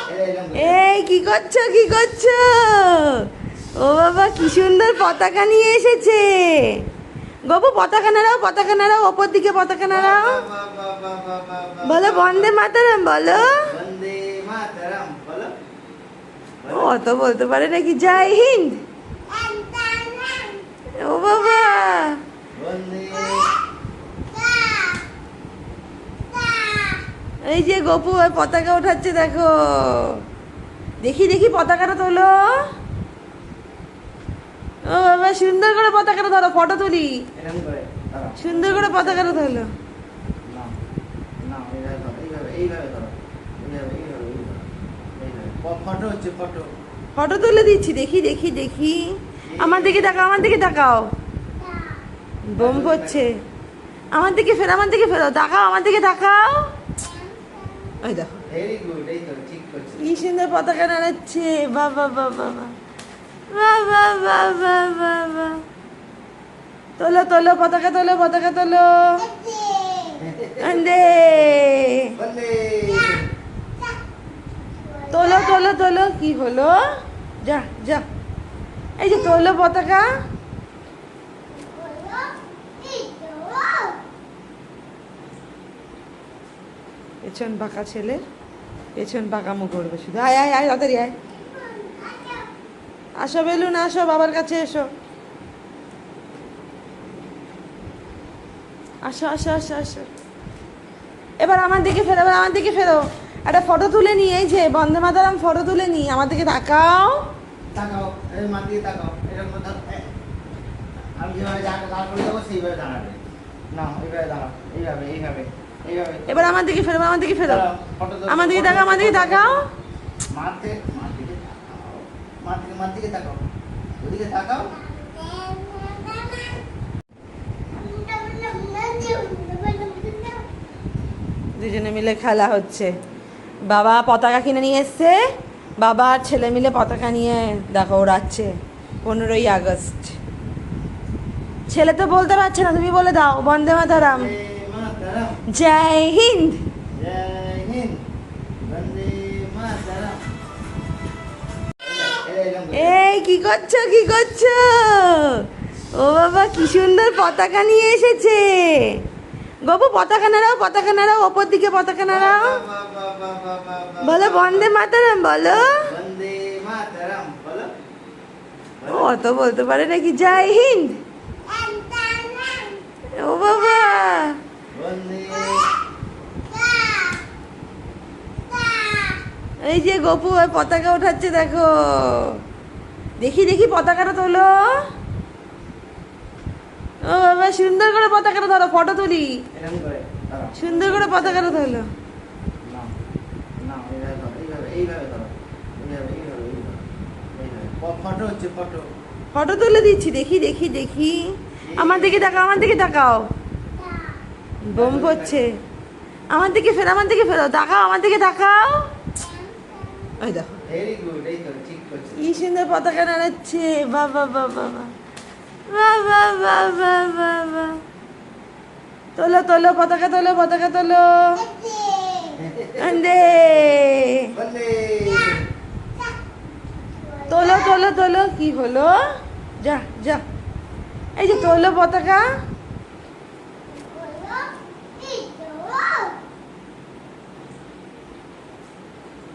এই কি করছো কি করছো? ও বাবা কি সুন্দর পতাকা নিয়ে এসেছে। গপু পতাকা নাড়াও ওপর দিকে পতাকা নাড়াও। বলো বন্দে মাতরম বলো। বন্দে মাতরম বলো। ও অত বলতে পারে নাকি? জয় হিন্দ। ও বাবা বন্দে এই যে গপু ওই পতাকা ওঠাচ্ছে দেখো। দেখি দেখি পতাকাটা তোলো। ও বাবা সুন্দর করে পতাকাটা ধরো, ফটো তুলি। এরকম করে দাঁড়াও। সুন্দর করে পতাকাটা ধরো। না না এইভাবে ধরো, এইভাবে ধরো, এইভাবে ফটো হচ্ছে ফটো। ফটো তুলে দিচ্ছি, দেখি দেখি দেখি। আমার দিকে তাকাও, আমার দিকে তাকাও। বোম পড়ছে। আমার দিকে ফেরো তাকাও, আমার দিকে তাকাও। ওই দেখো ভেরি গুড, এই তো ঠিক করছে। কি সুন্দর পতাকা নাড়াচ্ছে। বাবা বাবা বাবা বাবা বাবা। তোলো তোলো পতাকা তোলো, পতাকা তোলো। আন্দে বন্দে তোলো তোলো তোলো। কি হলো? যা যা। এই যে তোলো পতাকা। পেছন বাঁকা ছেলে, পেছন বাঁকামো করবে শুধু। আয় আয় আয় তাড়াতাড়ি আয়। আসো বেলুন আসো, বাবার কাছে এসো। আসো আসো আসো আসো। এবার আমার দিকে ফেরো, এবার আমার দিকে ফেরো। একটা ফটো তুলে নি, এই যে বন্দে মাতরম ফটো তুলে নি। আমার দিকে তাকাও। তাকাও, এই মার দিকে তাকাও। এরকম ধর, আমি যেভাবে দাঁড় করে দেবো সেইভাবে দাঁড়াবে। না এইভাবে দাঁড়াও, এইভাবে এইভাবে এইভাবে। এবার আমার দিকে ফেরো, আমার দিকে ফেরো। দাঁড়াও, ফটো তোলো, আমার দিকে ফটো তাকাও, আমার দিকে তোলো, তাকাও। মার দিকে তাকাও, মার দিকে তাকাও, ওদিকে তাকাও। দুজনে মিলে খেলা হচ্ছে। বাবা পতাকা কিনে নিয়ে এসছে। বাবা আর ছেলে মিলে পতাকা নিয়ে দেখো ওড়াচ্ছে 15ই আগস্ট। ছেলে তো বলতে পারছে না, তুমি বলে দাও বন্দে মাতরম। বন্দে মাতরম, জয় হিন্দ। জয় হিন্দ, বন্দে মাতরম। এরকম করে। এই কি করছো কি করছো? ও বাবা কি সুন্দর পতাকা নিয়ে এসেছে। গপু পতাকা নাড়াও ওপর দিকে পতাকা নাড়াও। বলো বন্দে মাতরম বলো। বন্দে মাতরম বলো। ও অত বলতে পারে নাকি? জয় হিন্দ। ও বাবা বন্দে এই যে গপু ওই পতাকা ওঠাচ্ছে দেখো। দেখি দেখি পতাকাটা তোলো। ও বাবা সুন্দর করে পতাকাটা ধরো, ফটো তুলি। এরকম করে দাঁড়াও। সুন্দর করে পতাকাটা তোলো। না না এইভাবে ধরো, এইভাবে ধরো, এইভাবে ফটো হচ্ছে ফটো। ফটো তুলে দিচ্ছি, দেখি দেখি দেখি। আমার দিকে তাকাও, আমার দিকে তাকাও। বোম পড়ছে। আমার দিকে ফেরো তাকাও, আমার দিকে তাকাও। ওই দেখো ভেরি গুড, এই তো ঠিক করছে। কি সুন্দর পতাকা নাড়াচ্ছে। বাবা বাবা বাবা বাবা বাবা। তোলো তোলো পতাকা তোলো, পতাকা তোলো। আন্দে বন্দে তোলো তোলো তোলো। কি হলো? যা যা। এই যে তোলো পতাকা।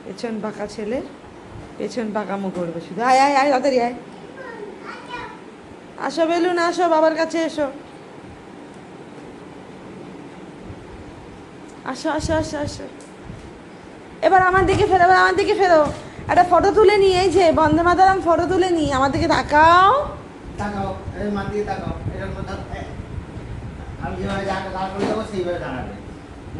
পেছন বাঁকা ছেলে, পেছন বাঁকামো করবে শুধু। আয় আয় আয় তাড়াতাড়ি আয়। আসো বেলুন আসো, বাবার কাছে এসো। আসো আসো আসো আসো। এবার আমার দিকে ফেরো, এবার আমার দিকে ফেরো। একটা ফটো তুলে নি, এই যে বন্দে মাতরম ফটো তুলে নি। আমার দিকে তাকাও। তাকাও, এই মার দিকে তাকাও। এরকম ধর, আমি যেভাবে দাঁড় করে দেবো সেইভাবে দাঁড়াবে।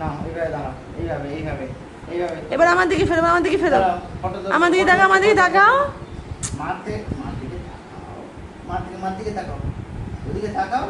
না এইভাবে দাঁড়াও, এইভাবে এইভাবে এইভাবে। এবার আমার দিকে ফেরো, আমার দিকে ফেরো। দাঁড়াও, ফটো তোলো, আমার দিকে ফটো তাকাও, আমার দিকে তোলো, তাকাও। মার দিকে তাকাও, মার দিকে তাকাও, ওদিকে তাকাও।